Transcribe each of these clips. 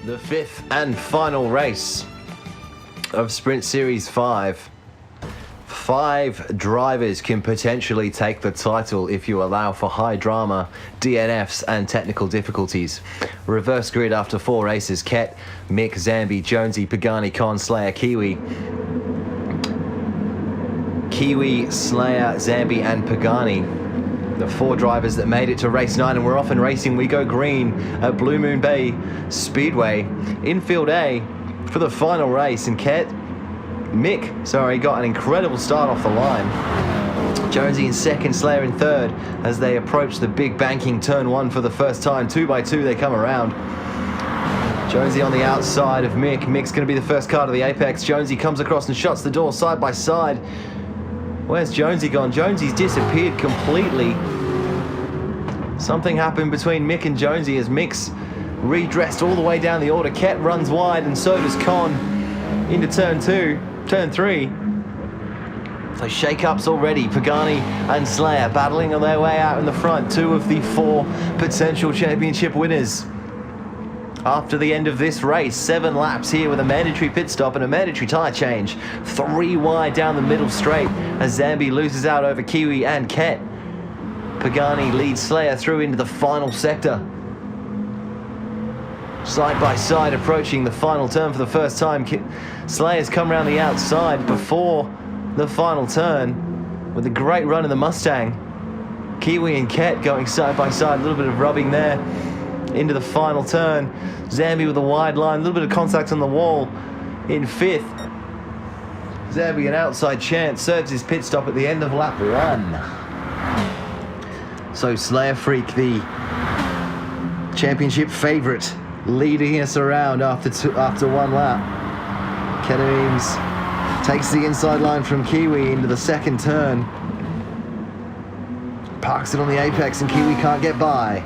The fifth and final race of Sprint Series 5. 5 drivers can potentially take the title if you allow for high drama, DNFs and technical difficulties. Reverse grid after 4 races. Ket, Mick, Zambi, Jonesy, Pagani, Con, Slayer, Kiwi, Slayer, Zambi and Pagani. The 4 drivers that made it to race 9, and we're off and racing. We go green at Blue Moon Bay Speedway. Infield A for the final race, and Mick got an incredible start off the line. Jonesy in second, Slayer in third as they approach the big banking turn 1 for the first time. 2 by 2 they come around. Jonesy on the outside of Mick. Mick's going to be the first car to the apex. Jonesy comes across and shuts the door side by side. Where's Jonesy gone? Jonesy's disappeared completely. Something happened between Mick and Jonesy as Mick's redressed all the way down the order. Ket runs wide and so does Con into turn 3. So shake-ups already. Pagani and Slayer battling on their way out in the front. 2 of the 4 potential championship winners. After the end of this race, 7 laps here with a mandatory pit stop and a mandatory tyre change. 3 wide down the middle straight as Zambi loses out over Kiwi and Ket. Pagani leads Slayer through into the final sector. Side by side approaching the final turn for the first time. Slayer's come around the outside before the final turn with a great run in the Mustang. Kiwi and Ket going side by side, a little bit of rubbing there. Into the final turn. Zambi with a wide line, a little bit of contact on the wall in 5th. Zambi an outside chance, serves his pit stop at the end of lap 1. So Slayer Freak, the championship favourite, leading us around after 1 lap. Ketamines takes the inside line from Kiwi into the second turn. Parks it on the apex and Kiwi can't get by.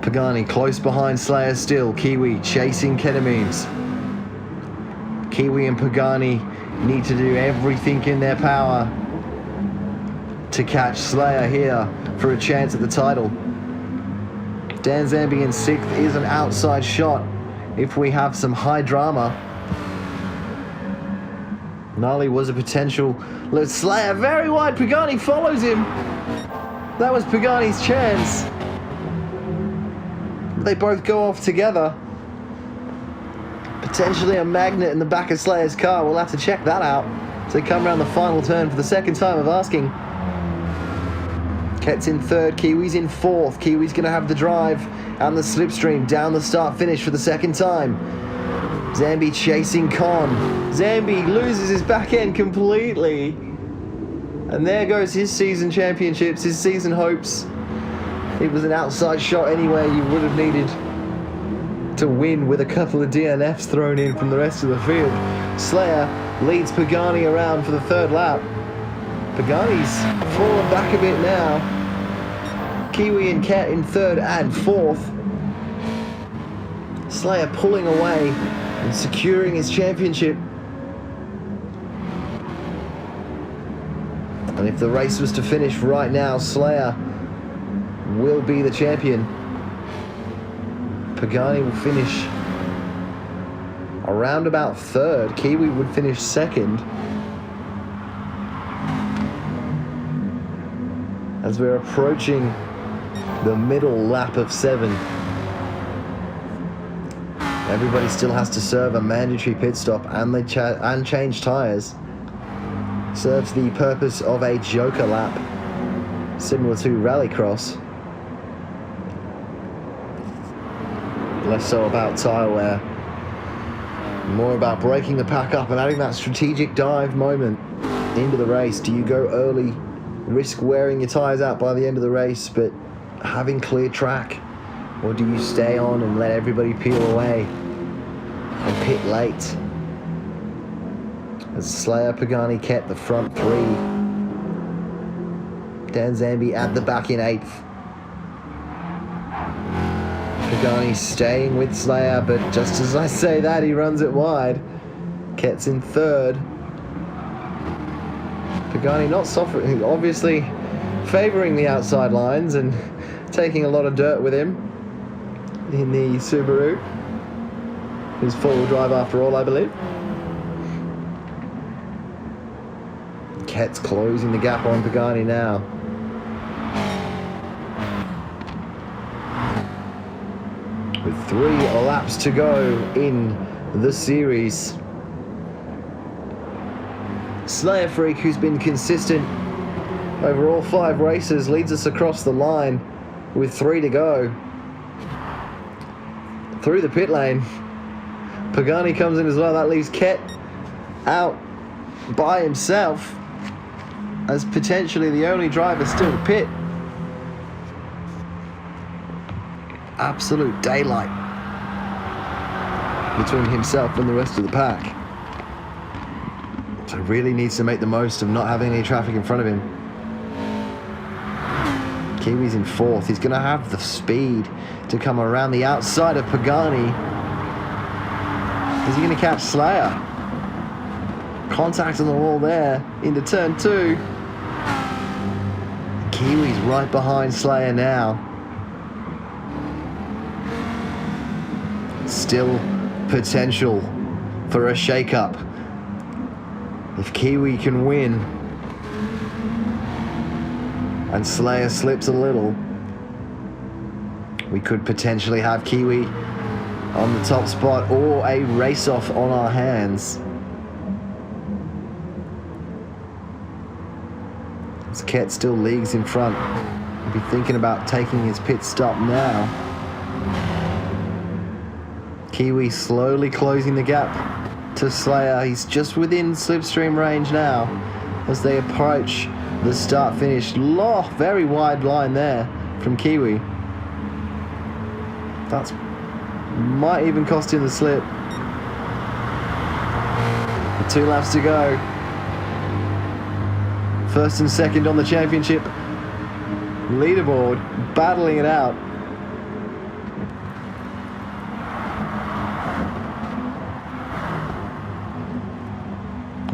Pagani close behind Slayer still. Kiwi chasing Ketamines. Kiwi and Pagani need to do everything in their power to catch Slayer here for a chance at the title. Dan Zambi in 6th is an outside shot if we have some high drama. Gnarly was a potential. Slayer very wide. Pagani follows him. That was Pagani's chance. They both go off together. Potentially a magnet in the back of Slayer's car. We'll have to check that out. So they come around the final turn for the second time of asking. Ket's in 3rd, Kiwi's in 4th. Kiwi's going to have the drive and the slipstream down the start finish for the second time. Zambi chasing Con. Zambi loses his back end completely. And there goes his season championships, his season hopes. It was an outside shot anyway. You would have needed to win with a couple of DNFs thrown in from the rest of the field. Slayer leads Pagani around for the 3rd lap. Pagani's fallen back a bit now. Kiwi and Ket in 3rd and 4th. Slayer pulling away and securing his championship. And if the race was to finish right now, Slayer will be the champion. Pagani will finish around about 3rd. Kiwi would finish 2nd. As we're approaching the middle lap of 7. Everybody still has to serve a mandatory pit stop and change tyres. Serves the purpose of a joker lap, similar to Rallycross. Less so about tyre wear. More about breaking the pack up and adding that strategic dive moment into the race. Do you go early, risk wearing your tyres out by the end of the race, but having clear track? Or do you stay on and let everybody peel away and pit late? As Slayer, Pagani, Ket, the front 3. Dan Zambi at the back in 8th. Pagani staying with Slayer, but just as I say that, he runs it wide. Ket's in 3rd. Pagani not suffering, obviously favouring the outside lines and taking a lot of dirt with him. in the Subaru. His four-wheel drive after all, I believe. Ket's closing the gap on Pagani now. With 3 laps to go in the series. Slayer Freak, who's been consistent over all 5 races, leads us across the line with 3 to go. Through the pit lane, Pagani comes in as well. That leaves Ket out by himself as potentially the only driver still to pit. Absolute daylight between himself and the rest of the pack. So really needs to make the most of not having any traffic in front of him. Kiwi's in 4th. He's going to have the speed to come around the outside of Pagani. Is he going to catch Slayer? Contact on the wall there into turn 2. Kiwi's right behind Slayer now. Still potential for a shake-up. If Kiwi can win and Slayer slips a little, we could potentially have Kiwi on the top spot or a race-off on our hands. As Ket still leagues in front, he'll be thinking about taking his pit stop now. Kiwi slowly closing the gap to Slayer. He's just within slipstream range now as they approach the start-finish. Very wide line there from Kiwi. That might even cost him the slip. 2 laps to go. First and second on the championship leaderboard, battling it out.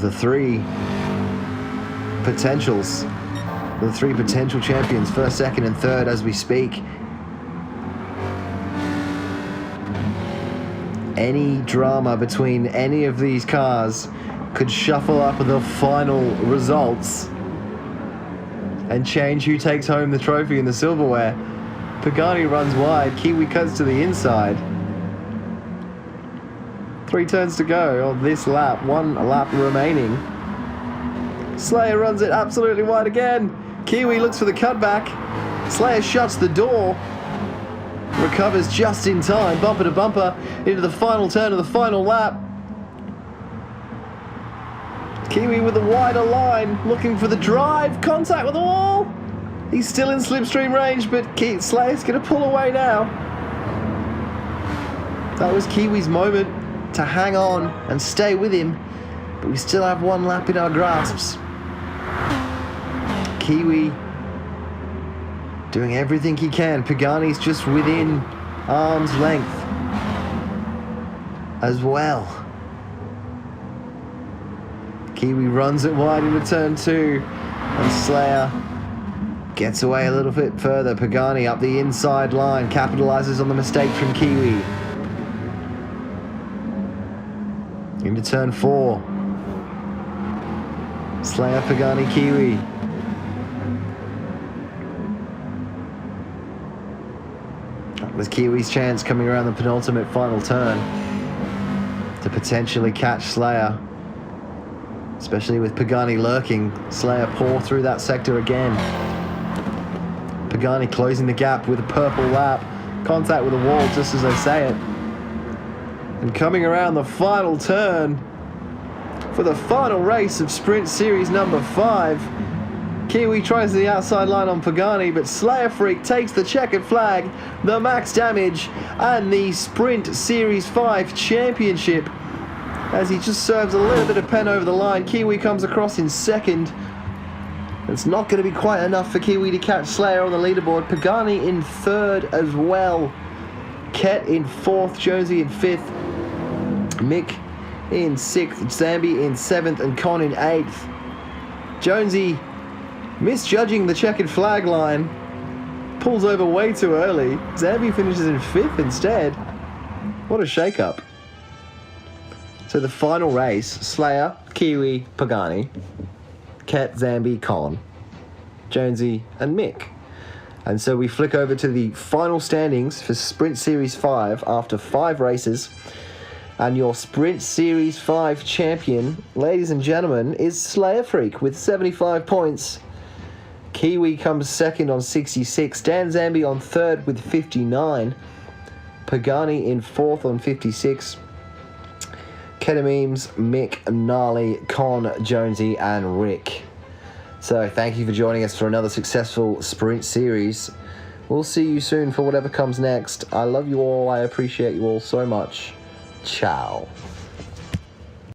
The 3 potentials, the 3 potential champions, 1st, 2nd and 3rd as we speak. Any drama between any of these cars could shuffle up the final results and change who takes home the trophy and the silverware. Pagani runs wide, Kiwi cuts to the inside. 3 turns to go on this lap, 1 lap remaining. Slayer runs it absolutely wide again. Kiwi looks for the cutback. Slayer shuts the door. Recovers just in time, bumper to bumper, into the final turn of the final lap. Kiwi with a wider line, looking for the drive, contact with the wall. He's still in slipstream range, but Slayer's going to pull away now. That was Kiwi's moment to hang on and stay with him, but we still have 1 lap in our grasps. Kiwi doing everything he can. Pagani's just within arm's length as well. Kiwi runs it wide into turn 2, and Slayer gets away a little bit further. Pagani up the inside line, capitalizes on the mistake from Kiwi. Into turn 4. Slayer, Pagani, Kiwi. That was Kiwi's chance coming around the penultimate final turn to potentially catch Slayer. Especially with Pagani lurking. Slayer pour through that sector again. Pagani closing the gap with a purple lap. Contact with the wall just as I say it. And coming around the final turn for the final race of Sprint Series number 5. Kiwi tries the outside line on Pagani, but Slayer Freak takes the checkered flag, the max damage, and the Sprint Series 5 championship as he just serves a little bit of pen over the line. Kiwi comes across in 2nd. It's not going to be quite enough for Kiwi to catch Slayer on the leaderboard. Pagani in 3rd as well. Ket in 4th, Jonesy in 5th, Mick in 6th, Zambi in 7th, and Con in 8th. Jonesy misjudging the checkered flag line, pulls over way too early. Zambi finishes in 5th instead. What a shake-up. So the final race, Slayer, Kiwi, Pagani, Ket, Zambi, Con, Jonesy and Mick. And so we flick over to the final standings for Sprint Series 5 after 5 races. And your Sprint Series 5 champion, ladies and gentlemen, is Slayer Freak with 75 points. Kiwi comes second on 66. Dan Zambi on third with 59. Pagani in fourth on 56. Ketamemes, Mick, Gnarly, Con, Jonesy, and Rick. So thank you for joining us for another successful Sprint Series. We'll see you soon for whatever comes next. I love you all. I appreciate you all so much. Ciao.